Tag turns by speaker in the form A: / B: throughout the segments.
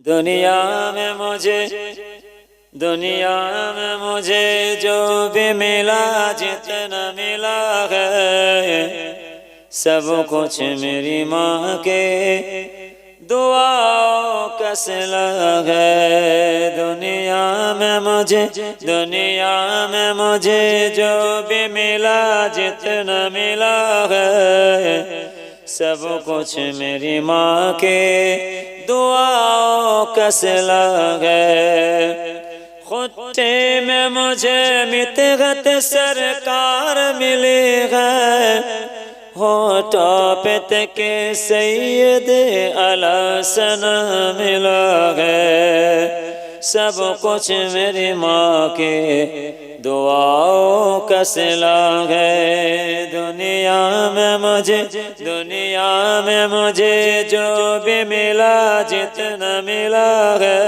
A: दुनिया में मुझे जो भी मिला जितना मिला है सब कुछ मेरी माँ के दुआओं का सिला है। दुनिया में मुझे जो भी मिला जितना मिला है सब कुछ मेरी माँ के दुआओं का सिला है। खुट्टे में मुझे मितगत सरकार मिली है, होठों पे तके सैयद अलहसन मिला है। सब कुछ मेरी माँ के दुआओं का सिला है। दुनिया में मुझे जो भी मिला जितना मिला है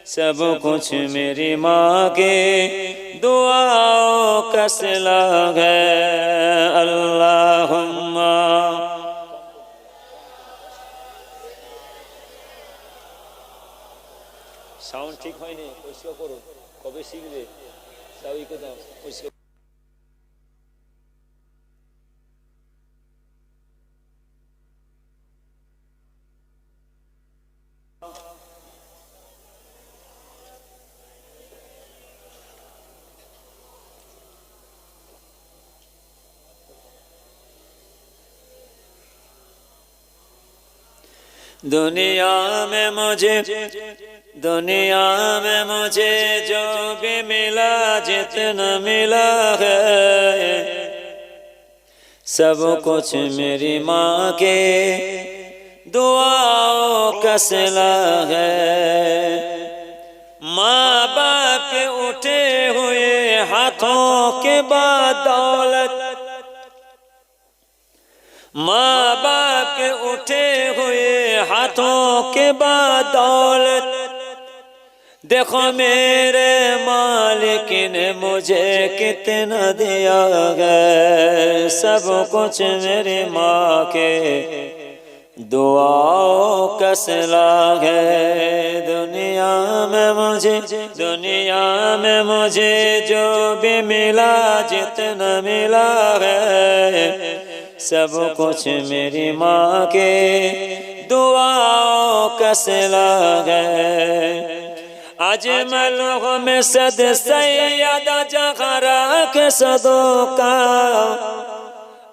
A: सब कुछ मेरी माँ के दुआओं का सिला है। अल्लाहुम्मा साउंड ठीक है नहीं পরিষ্কার করো কবে শিখবে সবাইকে দাও পরিষ্কার। दुनिया में मुझे जो भी मिला जितना मिला है सब कुछ मेरी माँ के दुआओं का सिला है। माँ बाप के उठे हुए हाथों के बाद दौलत, माँ बाप के उठे हुए हाथों के बाद दौलत देखो मेरे मालिक ने मुझे कितना दिया है। सब कुछ मेरी माँ के दुआओं का सिला है। दुनिया में मुझे जो भी मिला जितना मिला है सब कुछ मेरी माँ के दुआओं का सिला है। अजमलों में सद सैयद जहरा के सदोका,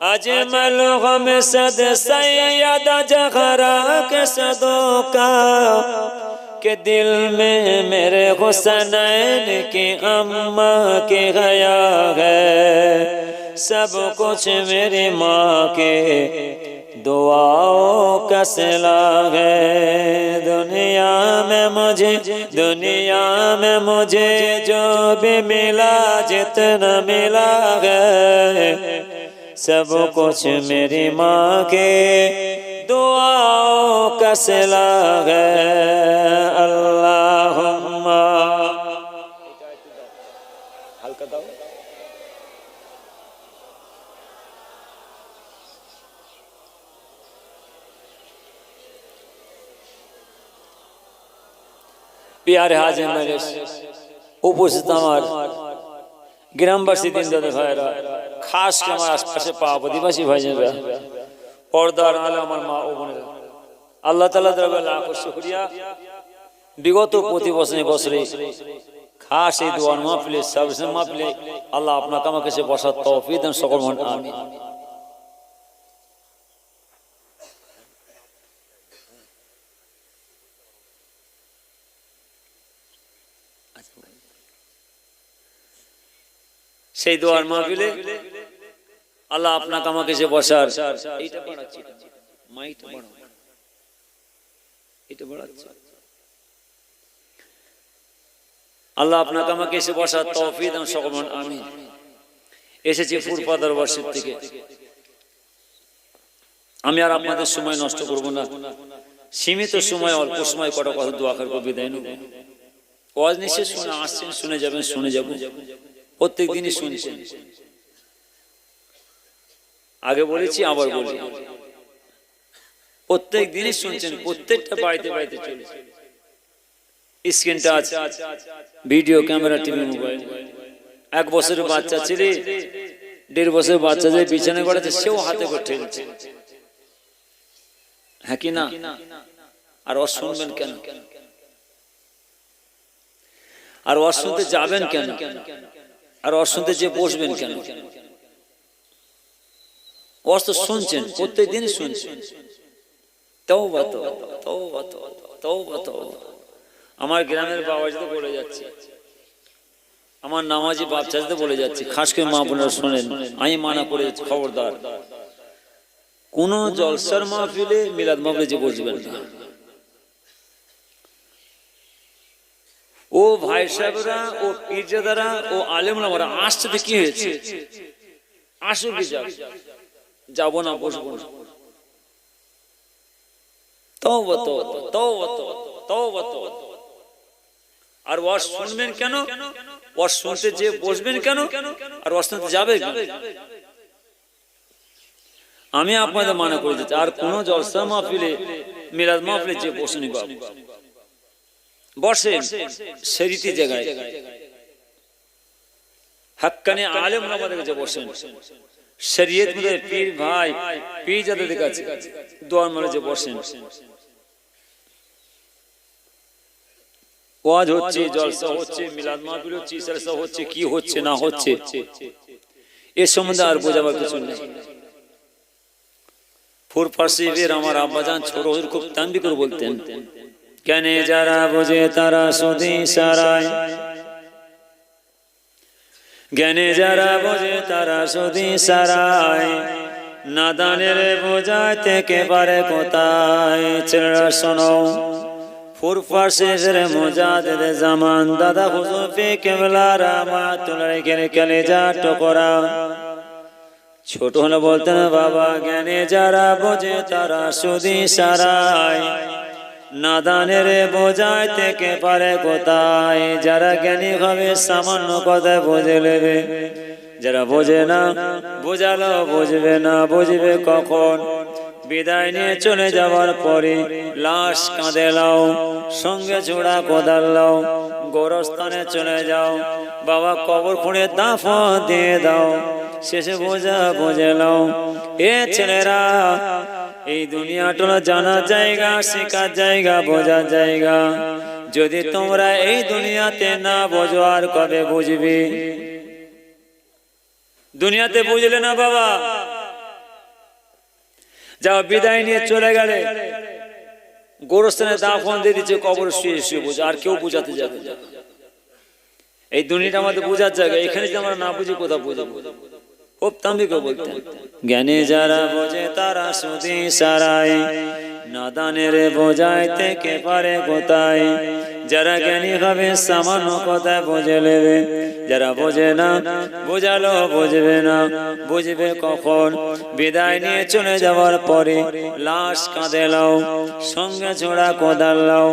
A: अजमलों में सद सैयद जहरा के सदोका के दिल में मेरे हुसनैन की अम्मा की हया है। सब कुछ मेरी माँ के दुआओं का सिला है। दुनिया में मुझे जो भी मिला जितना मिला है सब कुछ मेरी माँ के दुआओं का सिला है। अल्लाहुम्मा हल्का दाओ। प्यारे हाजिर मेरे उपस्थित আমার গ্রামবাসী দিনদার ভাইরা খাস করে আমার আশেপাশে পাওয়া আদিবাসী ভাইরা পর্দার আলো আমার মা ও বোনেরা আল্লাহ তাআলা দরবারে লাখ শুকরিয়া। বিগত প্রতি বছরে খাস এই দোয়া মাহফিলে সাবসে মাহফিলে আল্লাহ আপনাকে আমাকে সে বসার তৌফিক দেন সকল মন আমিন। সেই দোয়ার মাহফিলে আল্লাহ আপনাকে আমাকে সে বসার এইটা বাড়াচ্ছি মাইকটা বাড়াও এটা বাড়াচ্ছি আল্লাহ আপনাকে আমাকে এসে বসার তৌফিক দান সকল মন আমিন। এসেছি ফুরফা দরবার থেকে। আমি আর আপনাদের সময় নষ্ট করব না, সীমিত সময় অল্প সময় কটা কথা দোয়া করে বিদায় নেব। ওয়াজ নিশ্চয় শুনে আসছেন, শুনে যাবেন প্রত্যেক দিনই শুনছেন। আগে বলেছি আবার বলি প্রত্যেক দিনই শুনছেন, প্রত্যেকটা বাড়িতে বাড়িতে চলছে, screen touch, video camera, TV, mobile. 1 বছরের বাচ্চা ছেলে, 1.5 বছরের বাচ্চা যে বিছানা করেছে সেও হাতে করে ঠেলছে, হ্যাঁ কি না? আর ও শুনবেন কেন? আর ও শুনতে যাবেন কেন? আর ও শুনতে যে বসবেন কেন? ও তো শুনছেন, প্রত্যেক দিন শুনছেন। তওবা তওবা তওবা তওবা তওবা। আমার গ্রামের বাবাজিতে বলে যাচ্ছে, আমার নামাজি বাচ্চাদের বলে যাচ্ছে, খাস করে মা বোনেরা শোনেন, আমি মানা করে যাচ্ছি, খবরদার কোন জলসার মাহফিলে মিলাদ মাহফিলে যে বসবেন না। ও ভাই সাহেবরা, ও পীরজাদারা, ও আলেমরা আসছে তো কি হয়েছে, আসুক, যাবো না, বসবো না। তওবা তওবা তওবা তওবা তওবা। আর ওয়াজ শুনবেন কেন? ওয়াজ শুনতে যে বসবেন কেন? আর ওয়াজ শুনতে যাবে কেন? আমি আপনাদের মানা করে দিচ্ছি, আর কোন জলসা মাহফিলে মিলাদ মাহফিলে যে বসেনি বাবু, বসেন শরীয়তি জায়গায়, হাক্কানি আলেম আমাদের কাছে বসেন, শরীয়ত মধ্যে পীর ভাই, পীর যাদের কাছে দোয়ার মালে যে বসেন। ওয়াজ হচ্ছে, জলসা হচ্ছে, মিলাদ মাহফিল হচ্ছে, জলসা হচ্ছে, কি হচ্ছে না হচ্ছে এ সম্বন্ধে আর বোঝাবার কিছু নেই। ফুরফাসিবের আমার আব্বাজান ছোট হুজুর খুব তানবি করে বলতেন, জ্ঞানে যারা বোঝে তারা সুদি সারায়, জ্ঞানে যারা বোঝে তারা সুদি সারায়, নাদানের বোঝাইতে কে পারে কোথায়। ছেলেরা শোনো, ফুরফাসিবের মুজাদ্দিদ জামান দাদা হুজুর পীর কেবলা রাহমাতুল্লাহ আলাইহি কলেজা টুকরা ছোট হলে বলতেন, বাবা জ্ঞানে যারা বোঝে তারা সুদি সারায়, নাদানের বোঝাইতে কে পারে কোথায়। যারা জ্ঞানী হবে সামান্য কথা বুঝে নেবে, যারা বোঝে না বোঝালো বুঝবে না, বুঝবে কখন? বিদায় নিয়ে চলে যাওয়ার পরে লাশ কাঁধে লাও, সঙ্গে ঝোড়া কোদাল লাও, গোরস্থানে চলে যাও, বাবা কবর খুঁড়ে দাফন দিয়ে দাও, শেষে বোঝা বুঝে নাও। এ ছেলেরা, এই দুনিয়াটা জানার জায়গা, শেখার জায়গা, বোঝার জায়গা। যদি তোমরা এই দুনিয়াতে না বোঝো আর কবে বুঝবে? দুনিয়াতে বুঝলে না বাবা, যাও বিদায় নিয়ে চলে গেলে গোরস্থানে দাফন দিয়ে দিচ্ছে, কবর শুয়ে শুয়ে বোঝা, আর কেউ বোঝাতে যাবে না। এই দুনিয়াটা আমাদের বোঝার জায়গা, এখানে যদি আমরা না বুঝি কোথাও বোঝাবো? খুব তাম্বিকে বলতেন, জ্ঞানে যারা বোঝে তারা সুদি সারায়, নাদানের বোঝাইতে কে পারে কোথায়। যারা জ্ঞানী হবে সামান্য কথা বুঝে নেবে, যারা বোঝে না বোঝালো বুঝবে না, বুঝবে কখন? বিদায় নিয়ে চলে যাওয়ার পরে লাশ কাঁধে লাও, সঙ্গে ছোড়া কোদাল লাও,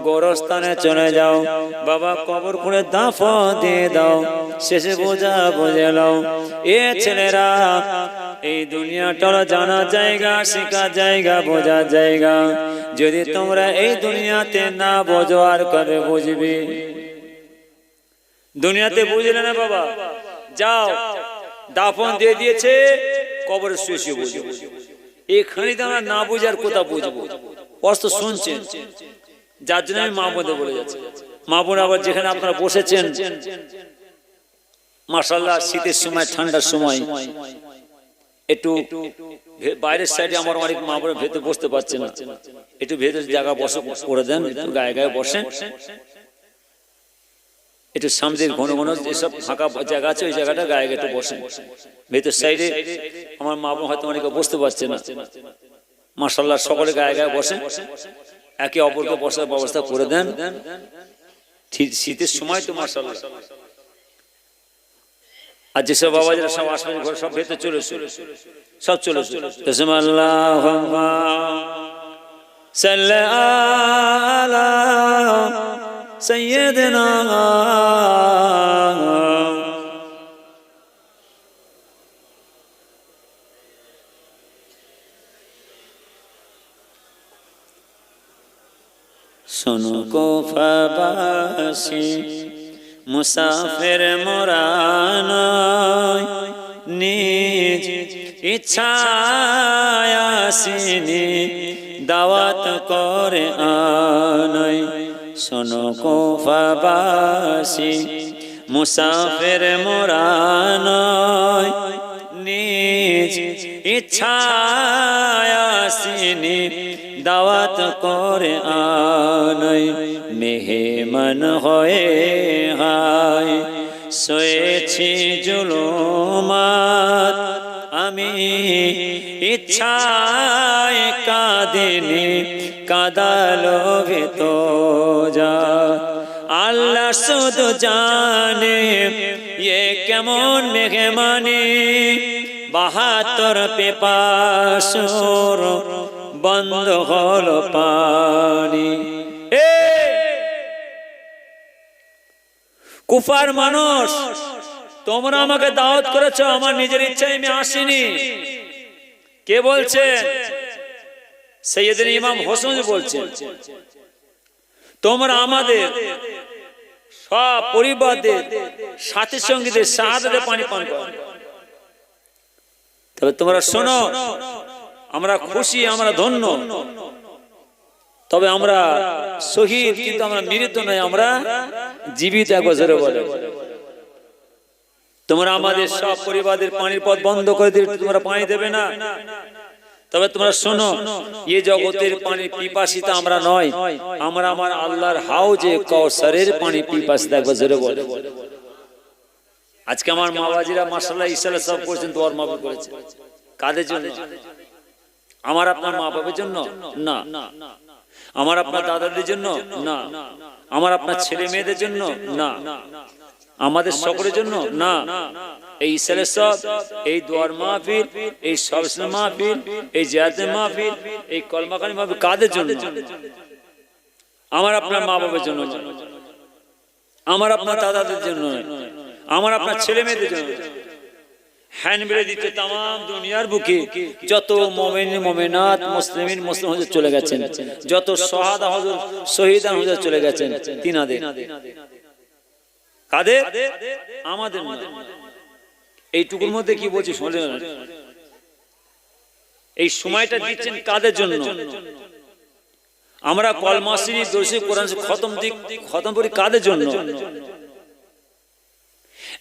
A: গোরস্থানে চলে যাও, বাবা কবর খুঁড়ে দাফন দিয়ে দাও, শেষে বোঝা বুঝে নাও। এ ছেলেরা, এই দুনিয়াটা জানা জায়গা, শেখার জায়গা, বোঝার জায়গা। যদি তোমরা এই দুনিয়াতে না বোঝো আর কবে বুঝবে? দুনিয়াতে বুঝলে না বাবা, যাও দাফন দিয়ে দিয়েছে, কবরে শুয়ে শুয়ে বুঝবো। এখানে তো আমরা না বুঝার কোথা বুঝবো? অস্ত শুনছেন, যার জন্য আমি মা বোনদের বলে যাচ্ছি। মা বোন আবার যেখানে আপনারা বসেছেন, মাশাআল্লাহ শীতের সময়, ঠান্ডার সময় একটু বাইরের সাইডে আমার অনেক মা বোন ভেতরে বসতে পারছে না, একটু ভেতরে জায়গা বসে করে দেন, একটু গায়ে গায়ে বসেন, একটু সামনে ঘন ঘন যেসব ফাঁকা জায়গা আছে ওই জায়গাটা গায়ে একটু বসেন। ভেতর সাইডে আমার মা বোন হয়তো অনেকে বসতে পারছে না, মাশাআল্লাহ সকলে গায়ে গায়ে বসেন, একে অপরকে বসার ব্যবস্থা করে দেন। শীতের সময় তো মাশাআল্লাহ। আর যেসব বাবাজিরা সব আশপাশের ঘর সব ভেতরে চলে সব চলে আল্লাহুম্মা সাল্লি আলা সাইয়্যিদিনা শোনো কুফাবাসী মুসাফির মোরা নয়, নিজ ইচ্ছায় আসিনি দাওয়াত করে আনাই। শোনো কুফাবাসী মুসাফির মোরা নয়, নিজ ইচ্ছায় আসিনি দাওয়াত করে আনাই। মেহমান হয়ে হায় সয়েছি জুলুমাত, আমি ইচ্ছায় কাঁদিনি কাঁদালো ভিতর। আল্লাহ শুধু জানে এ কেমন মেহমানি, 72 পেপাসুর বন্ধ হলো পানি। কুফার মানুষ, তোমরা আমাকে দাওয়াত করেছো, আমার নিজের ইচ্ছায় আমি আসিনি। কে বলছে? সৈয়দনা ইমাম হোসেন বলছে, তোমরা আমাদের সব পরিবারদের সাথী সঙ্গীদের শাহাদাতে পানি পান করো। তবে তোমরা শোনো, আমরা খুশি, আমরা ধন্য, তবে আমরা শহীদ, কিন্তু আমরা মৃত নয়, আমরা জীবিত। এক বছরে বলে তোমরা আমাদের সব পরিবারদের পানির পথ বন্ধ করে দিলে তোমরা পানি দেবে না। তবে তোমরা শোনো, এই জগতের পানির পিপাসিতা আমরা নয়, আমরা আমার আল্লাহর হাউজে কাউসারের পানি পিপাসিত। এক বছরে বলে আজকে আমার মা বাবাজিরা মাশাআল্লাহ ইনশাআল্লাহ সব করেছেন, দোয়ার মাহফিল করেছে। কাদের জন্য? আমার আপনার মা বাবার জন্য না, আমার আপনার দাদাদের জন্য না, আমার আপনার ছেলে মেয়েদের জন্য না, আমাদের সকলের জন্য না। এই ইসলামের সব, এই দোয়ার মাহফিল, এই সবসময় মাহফিল, এই জিয়ারতের মাহফিল, এই কলমাকারী মাহফিল কাদের জন্য? আমার আপনার মা বাবার জন্য, আমার আপনার দাদাদের জন্য, আমার আপনার ছেলে মেয়েদের জন্য। হ্যান্ড বেড়ে দিতে তাম দুনিয়ার বুকে যত মুমিন মুমিনাত মুসলিমিন মুসলিম হুজুর চলে গেছেন, যত শাহাদা হুজুর শহীদান হুজুর চলে গেছেন, তিনাদের। কাদের? আমাদের। এইটুকুর মধ্যে কি বলছি শুনলেন? এই সময়টা দিচ্ছেন কাদের জন্য? আমরা কলমা শরীফ দরুদ কোরআন খতম করি কাদের জন্য?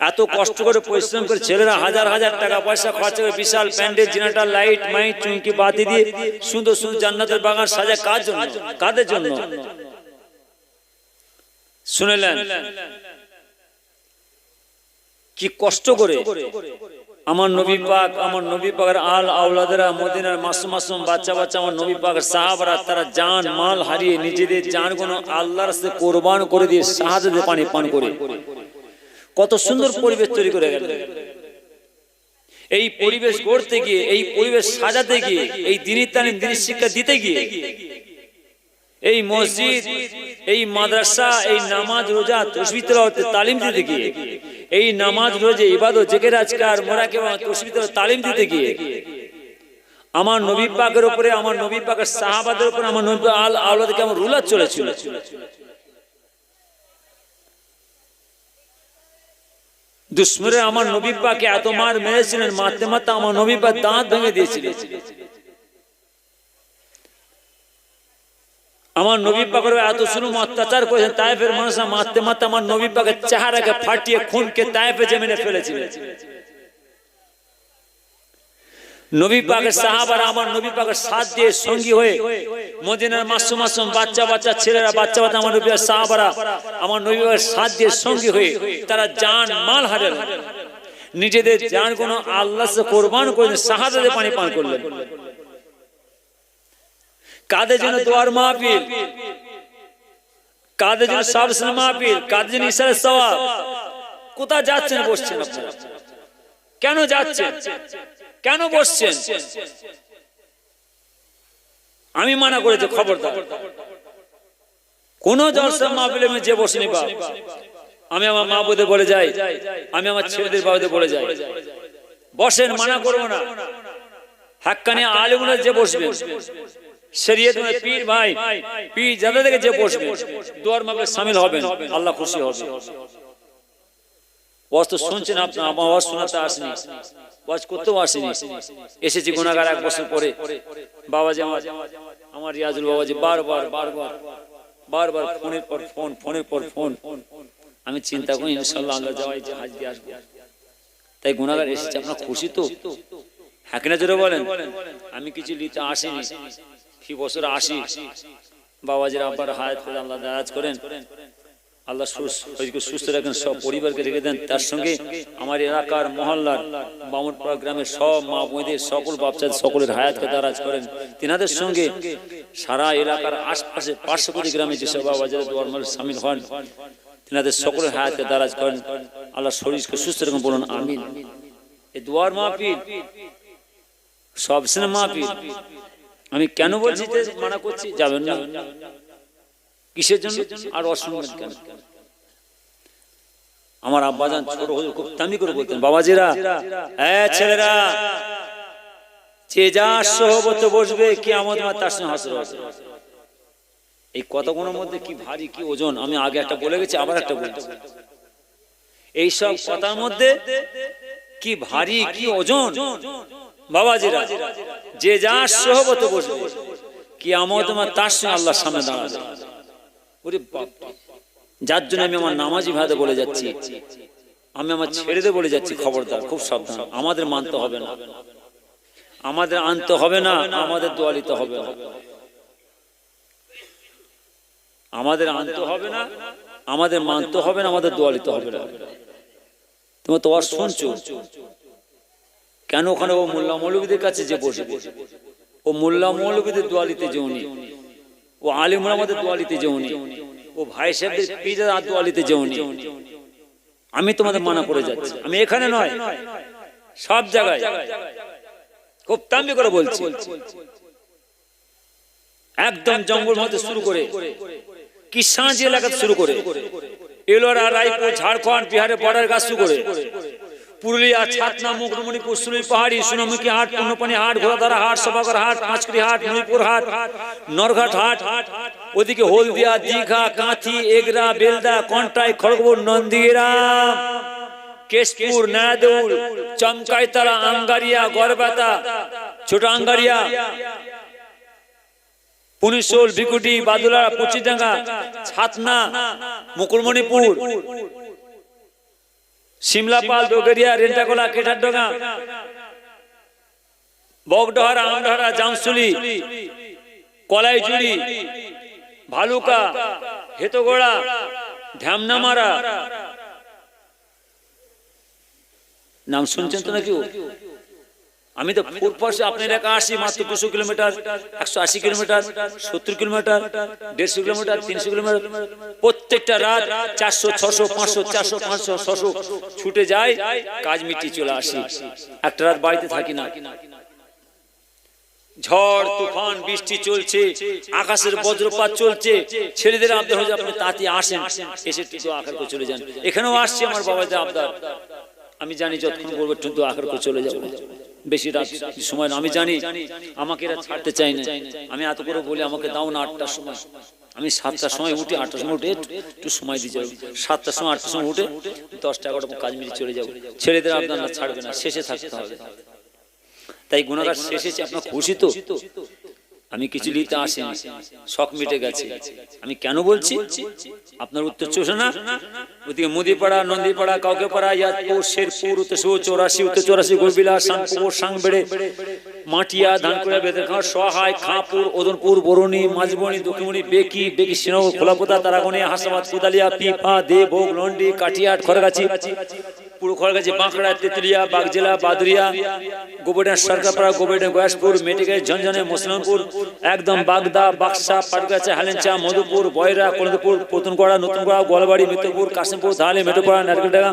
A: এত কষ্ট করে পরিশ্রম করে ছেলেরা হাজার হাজার টাকা পয়সা খরচ করে বিশাল প্যান্ডেল, জেনারেটর, লাইট, মাইক, চুমকি বাতি দিয়ে সুন্দর সুন্দর জান্নাতের বাগান সাজায় কার জন্য? কাদের জন্য? শুনলেন কি কষ্ট করে আমার নবী পাক, আমার নবী পাকের আল আওলাদেরা, মদিনার মাসুম মাসুম বাচ্চা বাচ্চা, আমার নবী পাকের সাহাবারা, তারা জান মাল হারিয়ে নিজেদের জানগুলো আল্লাহর রাস্তায় কোরবান করে দিয়ে শাহাদাতের পানি পান করে কত সুন্দর পরিবেশ তৈরি করে গেল। এই পরিবেশ গড়তে গিয়ে, এই পরিবেশ সাজাতে গিয়ে, এই দ্বীনি তালিম দ্বীনি শিক্ষা দিতে গিয়ে, এই মসজিদ, এই মাদ্রাসা, এই নামাজ রোজা তাসবিহ তিলাওয়াত তালিম দিতে গিয়ে, এই নামাজ রোজা ইবাদত জিকির আজকার মোরাকাবা তাসবিহ তিলাওয়াত তালিম দিতে গিয়ে আমার নবী পাকের উপরে, আমার নবী পাকের সাহাবাদের উপরে, আমার নবী আল আওলাদকে আমার রুলার চলেছিল। দুশ্মনে আমার নবী পাককে এত মার মেরেছিলেন, মারতে মারতে আমার নবী পাক দাঁত ভেঙে দিয়েছিলেন। আমার নবী পাকের এত জুলুম অত্যাচার করেছেন, তায়েফের মানুষরা মারতে মারতে আমার নবী পাকের চেহারাকে ফাটিয়ে খুনকে তায়েফে জমিনে ফেলেছিলেন। নবী পাকের সাহাবারা আমার নবী পাকের সাথ দিয়ে সঙ্গী হয়ে মদিনার মাসুম মাসুম বাচ্চা বাচ্চা ছেলেরা, বাচ্চা বাচ্চা আমার নবী সাহাবারা আমার নবী পাকের সাথ দিয়ে সঙ্গী হয়ে তারা জান মাল হারালেন, নিজেদের জান কোন আল্লাহর কাছে কুরবান করে শাহাদাতে পানি পান করলেন। কাদের জন্য দোয়ার মাহফিল, কাদের জন্য সাবসন মাহফিল, কাদের জন্য ইশারার সওয়াব। কোথায় যাচ্ছেন? বসছেন আপনারা? কেন যাচ্ছেন? কেন বসছেন? আমি মানা করেছি, খবরদার কোন জলসা মাহফিলে যে বসেনি বাপ। আমি আমার মা বোনদের বলে যাই, আমি আমার ছেলেদের বাবাদের বলে যাই, বসেন, মানা করবো না। হাক্কানি আলেমরা যে বসবেন শরীয়ত में পীর ভাই পীর জাদা থেকে যে বসবে দুয়ার মাহফিলে শামিল হবেন আল্লাহ খুশি হবে। ওয়াজ তো শুনছেন আপনি, আমার ওয়াজ শোনাতে আসেনি, ওয়াজ করতেও আসেনি, এসেছি গুনাহগার 1 বছর পরে। বাবাজি আমার রিয়াজুল বাবাজি বারবার ফোনের পর ফোন। আমি চিন্তা করি ইনশাআল্লাহ আমরা যাওয়াই যে হাজ দিয়ে আসবো। তাই গুনাহগার এসেছে, আপনারা খুশি তো? হ্যাঁ কিনা জোরে বলেন। আমি কিছু নিতে আসিনি, কি বছর আসি। বাবাজির আব্বার হায়াত করে আল্লাহ দারাজ করেন, আল্লাহ সুস্থ রাখেন, সব পরিবারকে রেখে দেন। তার সঙ্গে আমার এলাকার মহল্লার বামুনপাড়া গ্রামের সব মা বোনদের সকল বাচ্চাদের সকলের হায়াতকে দারাজ করেন। তিনাদের সঙ্গে সারা এলাকার আশপাশে 500 গ্রামে যেসব বাবাজিরা দুয়ার মাহফিলে শামিল হন তিনাদের সকলের হায়াতকে দারাজ করেন, আল্লাহ শরীরকে সুস্থ রাখেন, বলুন আমিন। এই দুয়ার মাহফিল সবসময় মাহফিল। আমি কেন বলছি যে মানা করছি যাবেন না, কিসের জন্য আর অসম্মান কেন? আমার আব্বাজান ছোট হয়ে খুব দামি করে বলতেন, বাবাজিরা ছেলেরা যে যার সহবতে বসবে কিয়ামত মাঠে তার সঙ্গে হাসর হবে। এই কথাগুলোর মধ্যে কি ভারী কি ওজন, আমি আগে একটা বলে গেছি, আবার একটা বলছি। এই সব কথার মধ্যে কি ভারী কি ওজন বাবাজিরা, যে যার সহবতে বসবে কিয়ামত মাঠে তার সঙ্গে আল্লাহর সামনে দাঁড়াবে। ওরে বাপ, যার জন্য আমি আমার নামাজি ভাইদের বলে যাচ্ছি, আমি আমার ছেড়েদের বলে যাচ্ছি, খবরদার, খুব সাবধান। আমাদের মানতে হবে না, আমাদের আনতে হবে না, আমাদের দোয়ালিতে হবে না, আমাদের আনতে হবে না, আমাদের মানতে হবে না, আমাদের দোয়ালিতে হবে না। তুমি তো আর শুনছো কেন? ওখানে ও মোল্লা মৌলবীদের কাছে যে বসবে, ও মোল্লা মৌলবীদের দোয়ালিতে যেওনি, ও আলিমরা আমাদের দোয়ালিতে যেওনি, ও ভাই সাহেবদের পীরের দোয়ালিতে যেওনি। আমি তোমাদের মানা করে যাচ্ছি, আমি এখানে নয় সব জায়গায় খুব তাম্বি করে বলছি। একদম জঙ্গল মধ্যে শুরু করে কিষানজি এলাকা শুরু করে এলোরা, রায়পুর, ঝাড়খণ্ড, বিহারের বর্ডার কাজ শুরু করে পুরুলিয়া, ছাতনা, মুকুটমণিপুর, সুনীল পাহাড়ি, সোনামুখী হাট, পূর্ণপানি হাট, ঘোড়াধারা হাট, সভাগড় হাট, পাঁচকুড়ি হাট, মণিপুর হাট, নরঘাট হাট, ওদিকে হলদিয়া, দীঘা, কাঁথি, এগরা, বেলদা, কন্টাই, খড়গপুর, নন্দীগ্রাম, কেশপুর, নায়াদৌল, চমকাইতলা, আঙ্গারিয়া, গড়বেতা, ছোট আঙ্গারিয়া, পুনিশোল, বিকুটি, বাদুলা, পুচিডাঙ্গা, ছাতনা, মুকুটমণিপুর, শিমলাপাল, ডোগেরিয়া, রেন্টাকোলা, কেঠারডোঙ্গা, বগডহারা, আমডহারা, জামসুলি, কলাইজুড়ি, ভালুকা, হেতগোড়া, ঢ্যামনামারা, নাম শুনছেন তো নাকি? আমি তো ফুরপাশে আপনার এলাকা আসি, মাত্র 200 kilometre, 180 kilometre, 70 kilometre, 150 kilometre, 300 kilometre, প্রত্যেকটা রাত 400, 600, 500, 400, 500, 600 ছুটে যায়, কাজ মিটিয়ে চলে আসি। একটা রাত বাড়িতে থাকি না। ঝড় তুফান বৃষ্টি চলছে, আকাশের বজ্রপাত চলছে, ছেলেদের আবদার হয়ে আপনি তাতে আসেন, এসে তো আকার করে চলে যান। এখানেও আসছে আমার বাবাদের আবদার, আমি জানি যতক্ষণ বলবো কিন্তু আকার করে চলে যাবো, বেশি রাত সময় না। আমি জানি আমাকে এরা ছাড়তে চাই না, আমি এত করে বলি আমাকে দাও না 8টার সময়। আমি 7টার সময় উঠি, 8টার সময় উঠে একটু সময় দিয়ে যাবো, 7টার সময় 8টার সময় উঠে 10টা 11টা কাজ মিলিয়ে চলে যাবো। ছেলেদের আপনার না ছাড়বে না, শেষে থাকতে হবে। তাই গুনাহগার শেষে আপনার খুশি তো? আমি কিছু নিতে আসিনি, শখ মিটে গেছে। আমি কেন বলছি আপনার উত্তর চোষে না? ওদিকে মুদিপাড়া, নন্দীপাড়া, কাউকেপাড়া, ইয়াদপুর, শেরপুর, উত্তর 84, উত্তর 84, গোবিলা, শানপুর, সাংবেড়ে, মাটিয়া, ধানকুড়া, বেদেরখাঁ, সহায়, খাঁপুর, ওদনপুর, বরুণী, মাঝবনি, দক্ষিণমণি, বেকি, শ্রীনগর, খোলাপোতা, তারাগনি, হাসাবাদ, কুদালিয়া, পিপা, দেবভোগ, লন্ডি, কাটিয়াট, খড়গাছি, পুরো খড়গাছি, বাঁকড়া, তেতুলিয়া, বাগজেলা, বাদুরিয়া, গোবরডাঙ্গা, সরকারপাড়া, গোবরডাঙ্গা, গয়াসপুর, মেটিগাই, ঝনঝনে, মুসলমানপুর, একদম বাগদা, বাক্সা, পাটগাছা, হালেঞ্চা, মধুপুর, বয়রা, কলদপুর, পতুনগড়া, নতুনগড়া, গোয়ালবাড়ি, মিত্রপুর, কাশিমপুর, ধালে, মেটোপাড়া, নারকেলডাঙ্গা,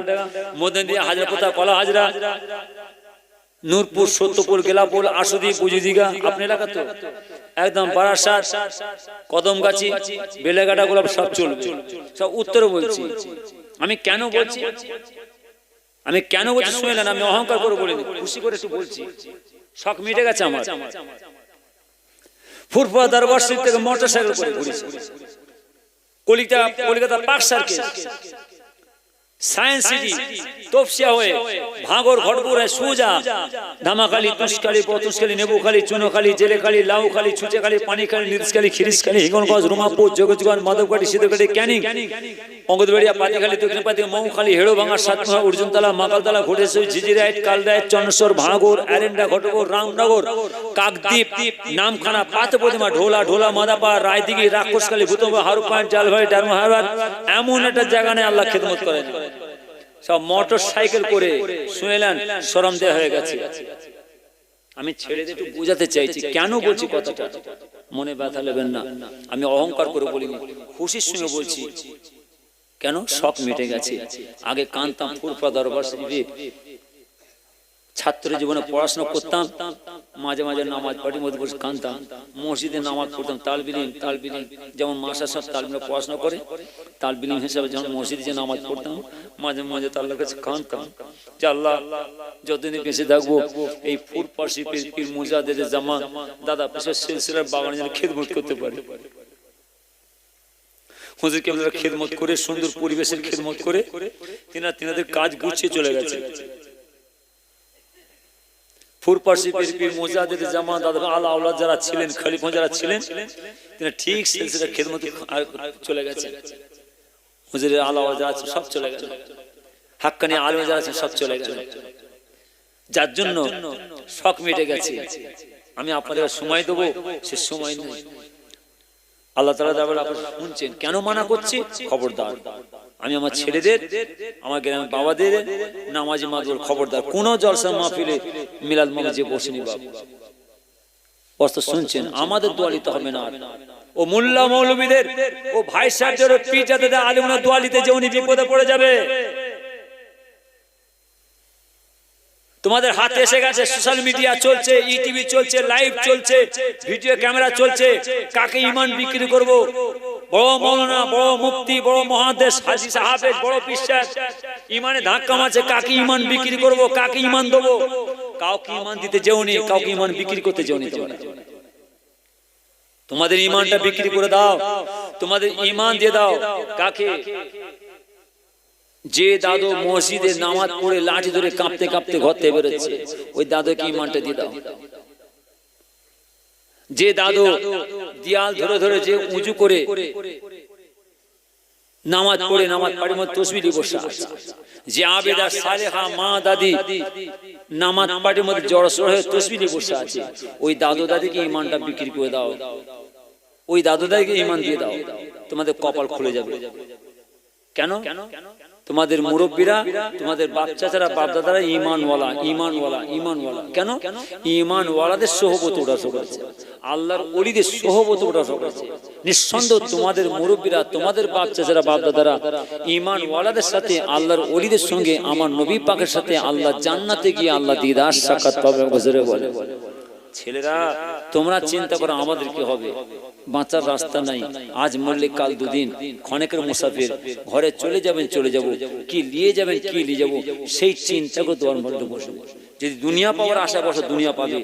A: মদনদিয়া, হাজারপোতা, কলা হাজরা, নূরপুর, সত্যপুর, গেলাপুর, আশুদি, বুঝিদিঘা, আপনার এলাকা তো একদম বারাসাত, কদমগাছি, বেলেঘাটা, গোলাপ সব চলবে, সব উত্তরে বলছি। আমি কেন বলছি, আমি কেন বলছি শুনলেন? আমি অহংকার করে বলিনি, খুশি করে একটু বলছি, শখ মিটে গেছে আমার। ফুরফুরা দরবার শরীফ থেকে মোটরসাইকেল করে ঘুরেছি, Kolkata park circle, science city, Topsia হয়ে ভাঙর ঘটপুরে সুজা ধামাখালি, তুষখালি, পতুষখালি, নেবুখালি, চুনোখালি, জেলেখালি, লাউখালি, ছুচেখালি, পানিখালি, নিরিশখালি, খিরিশখালি, হিঙ্গলগঞ্জ, রুমাপুর, জগৎগঞ্জ, মাধবঘাটি, সিদ্ধঘাটি, ক্যানিং, অঙ্গদবেড়িয়া, পাতিখালি, দক্ষিণপাতি, মৌখালি, হেড়োভাঙা, সাতমহা, অর্জুনতলা, মাকালতলা, ঘোটেশ্বরী, ঝিঝিরাইট, কালরাইট, চন্দ্রেশ্বর, ভাঙর, অ্যারেন্ডা, ঘটপুর, রামনগর, কাকদ্বীপ, নামখানা, পাতপ্রতিমা, ঢোলা, মাদাপাড়া, রায়দিঘি, রাক্ষসখালী, ভূতম্ব, হারুপান, জালভাই, ডারমাহার, এমন একটা জায়গা নেই আল্লাহ খেদমত করেন। সব মোটর সাইকেল করে শুনেলেন, শরম দেয়া হয়ে গেছে। আমি ছেড়ে দিয়ে একটু বোঝাতে চাইছি, কেন বলছি কথাটা, মনে ব্যথা নেবেন না, আমি অহংকার করে বলিনি, খুশির সঙ্গে বলছি। কেন? শখ মিটে গেছে। আগে কানতাম ফুরফুরা দরবার শরীফে, ছাত্র জীবনে পড়াশোনা করতাম, মাঝে মাঝে নামাজ পাঠিয়ে মধ্যে বসে কানতাম, মসজিদে নামাজ পড়তাম, তালবিলিম যেমন মাসা সব তালবিলে পড়াশোনা করে, তালবিলিম হিসাবে যখন মসজিদে যে নামাজ পড়তাম, মাঝে মাঝে আল্লাহর কাছে কানতাম যে আল্লাহ যতদিন বেঁচে থাকবো এই ফুরফুরা শরীফের পীর মুজাদ্দেদ জামান দাদা পেশার সিলসিলার বাগানে যেন খেদমত করতে পারে। হুজুরকে আপনারা খেদমত করে, সুন্দর পরিবেশের খেদমত করে তিনাদের কাজ গুছিয়ে চলে গেছে। ফুরফুরা শরীফের পীর মুজাদ্দেদ জামান দাদা আলা আওলাদ যারা ছিলেন, খলিফা যারা ছিলেন, তিনি ঠিক সিলসিলার খেদমত চলে গেছে। হুজুরের আলা আওলাদ যারা আছে সব চলে গেল, হাক্কানি আলেম যারা আছে সব চলে গেল, যার জন্য শখ মিটে গেছে। আমি আপনাদের সময় দেবো, সে সময় নেই। আল্লাহ তাআলা আপনারা শুনছেন, কেন মানা করছি? খবরদার, আমি আমার ছেলেদের, আমার গ্রামের বাবাদের, নামাজি মাদুর খবরদার, কোন জলসা মাহফিলে মিলাদ মাহফিলে বসেনি বাবা। বস্ত শুনছেন, আমাদের দোয়া নিতে হবে না। ও মোল্লা মৌলবীদের, ও ভাই সাহেবদের, পীর জাদেদের, আলেমরা দোয়া নিতে যে উনি বিপদে পড়ে যাবে। তোমাদের হাতে এসে গেছে, সোশ্যাল মিডিয়া চলছে, ইটিভি চলছে, লাইভ চলছে, ভিডিও ক্যামেরা চলছে, কাকে ঈমান বিক্রি করব? বড় মাওলানা, বড় মুফতি, বড় মুহাদ্দিস, হাজী সাহেব, বড় বিশ্বাস, ঈমানে ধাক্কা মারছে, কাকে ঈমান বিক্রি করব, কাকে ঈমান দেব? কাউকে ঈমান দিতে যেওনি, কাউকে ঈমান বিক্রি করতে যেওনি। তোমাদের ঈমানটা বিক্রি করে দাও, তোমাদের ঈমান দিয়ে দাও। কাকে? যে দাদু মসজিদে নামাজ পড়ে লাঠি ধরে কাঁপতে কাঁপতে ঘর থেকে বেরোচ্ছে, ওই দাদুকে ঈমানটা দিয়ে দাও। যে দাদু দেয়াল ধরে ধরে যে উঁচু করে নামাজ পড়ে, নামাজ পাড়ির মধ্যে তসবিহ দিয়ে বসে আছে, যে আবেদা সালেহা মা দাদি নামাজ পাড়ির মধ্যে জড়সড় হয়ে তসবিহ দিয়ে বসে আছে, ওই দাদু দাদিকে ঈমানটা বিক্রি করে দাও, ওই দাদু দাদিকে ঈমান দিয়ে দাও, তোমাদের কপাল খুলে যাবে। কেন? তোমাদের মুরব্বীরা, তোমাদের বাচ্চারা, বাপদাদারা ঈমানওয়ালা, ঈমানওয়ালা, ঈমানওয়ালা। কেন? ঈমানওয়ালাদের সোহবত ওটা করেছে, আল্লাহর ওলিদের সোহবত ওটা করেছে। নিঃসন্দেহ তোমাদের মুরব্বীরা, তোমাদের বাচ্চারা, বাপদাদারা ঈমানওয়ালাদের সাথে, আল্লাহর ওলিদের সঙ্গে, আমার নবী পাকের সাথে আল্লাহ জান্নাতে গিয়ে আল্লাহ দিদার সাক্ষাৎ পাবে। হুজুরে বলে, ছেলেরা তোমরা চিন্তা করো আমাদের কি হবে, বাঁচার রাস্তা নাই, আজ মরলে কাল দুদিন, ক্ষণেকের মুসাফির, ঘরে চলে যাবেন, চলে যাব, কি নিয়ে যাবেন, কি নিয়ে যাব, সেই চিন্তা করে তোমার মধ্যে বসে। যদি দুনিয়া পাওয়ার আশায় বসে, দুনিয়া পাবে।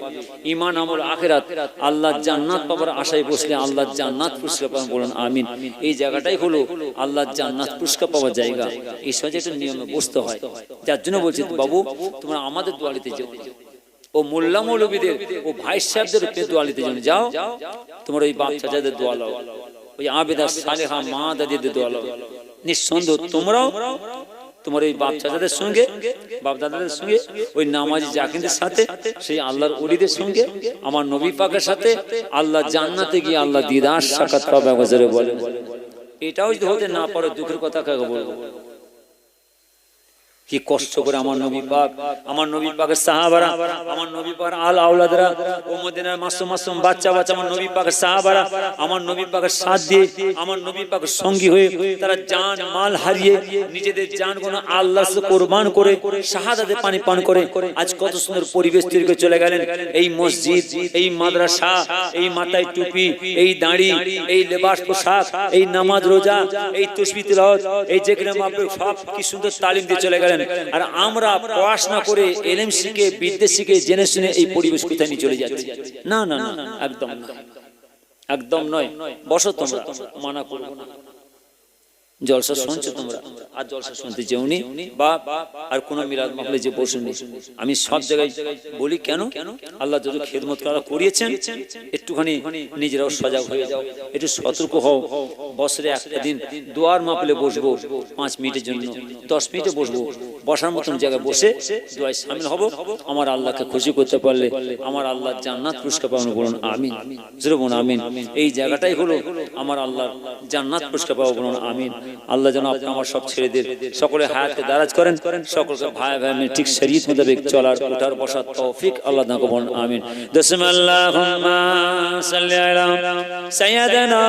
A: ঈমান, আমল, আখিরাত, আল্লাহ জান্নাত পাওয়ার আশায় বসলে আল্লাহ জান্নাত পুরস্কার পাবেন। বলুন আমিন। এই জায়গাটাই হলো আল্লাহ জান্নাত পুরস্কার পাওয়ার জায়গা। এই সহজে নিয়মে বসতে হয়, যার জন্য বলছি বাবু তোমরা আমাদের দোয়ালিতে যাও, ও মোল্লা মৌলবীদের, ও ভাই সাহেবদের দোয়া নিতে যাও, তোমার ওই বাপ চাচাদের দোয়া লাও, ওই আবেদা সালেহা মা দাদিদের দোয়া লাও। নিঃসন্দেহ তোমরাও তোমার ওই বাপ চাচাদের সঙ্গে, বাপ দাদাদের সঙ্গে, ওই নামাজি জাকিরদের সাথে, সেই আল্লাহর ওলিদের সঙ্গে, আমার নবী পাকের সাথে আল্লাহ জান্নাতে গিয়ে আল্লাহ দিদার সাক্ষাৎ পাবে। বলে এটাও যদি হতে না পারো, দুঃখের কথা কাকে বলবো? কি কষ্ট করে আমার নবী পাক, আমার নবী পাকের সাহাবারা, আমার নবী পাকের আল আওলাদরা, ও মদিনার মাসুম মাসুম বাচ্চা বাচ্চা, আমার নবী পাকের সাহাবারা আমার নবী পাকের সাথ দিয়ে, আমার নবী পাকের সঙ্গী হয়ে তারা জান মাল হারিয়ে নিজেদের জান কোন আল্লাহর কাছে কুরবান করে শাহাদাতে পানি পান করে আজ কত সুন্দর পরিবেশ তৈরি করে চলে গেলেন। এই মসজিদ, এই মাদ্রাসা, এই মাথায় টুপি, এই দাড়ি, এই লেবাস পোশাক, এই নামাজ রোজা, এই তাসবিহ তিলাওয়াত, এই যেখানে মাহফিল, সব কি সুন্দর তালিম দিয়ে চলে গেলেন। আর আমরা পড়াশোনা করে, ইলম শিখে, বিদ্যা শিখে, জেনে শুনে এই পরিবেশ কোথায় নিয়ে চলে যাচ্ছি? না না না, একদম না। একদম নয়, বসো তোমরা, মানা করবো না। জলসা শুনছো তোমরা, আর জলসা শুনতে যেওনি বা আর কোনো মিলাদ মাহফিলে যে বসুনি। আমি সব জায়গায় বলি কেন, আল্লাহ যদি খেদমত করা করিয়েছেন, একটুখানি নিজেরাও সজাগ হয়ে যাও, একটু সতর্ক হও। বছরে একটা দিন দোয়ার মাহফিলে বসবো, 5 মিনিটের জন্য, 10 মিনিটে বসবো, বসার মতন জায়গায় বসে দোয়ায় শামিল হব। আমার আল্লাহকে খুশি করতে পারলে আমার আল্লাহ জান্নাত পুরস্কার পাবো, বলুন আমিন, জোরে বলুন আমিন। এই জায়গাটাই হলো আমার আল্লাহর জান্নাত পুরস্কার পাবো, বলুন আমিন। আল্লাহ যেন আপনি আমার সব ছেলেদের সকলে হায়াতকে দারাজ করেন, সকলকে ভাই ভাই ঠিক শরীয়ত মোতাবেক চলার ওঠার বসার তৌফিক আল্লাহ দান করুন, আমিন। বিসমিল্লাহির রহমানির রহিম, সাল্লি আলা সাইয়্যিদিনা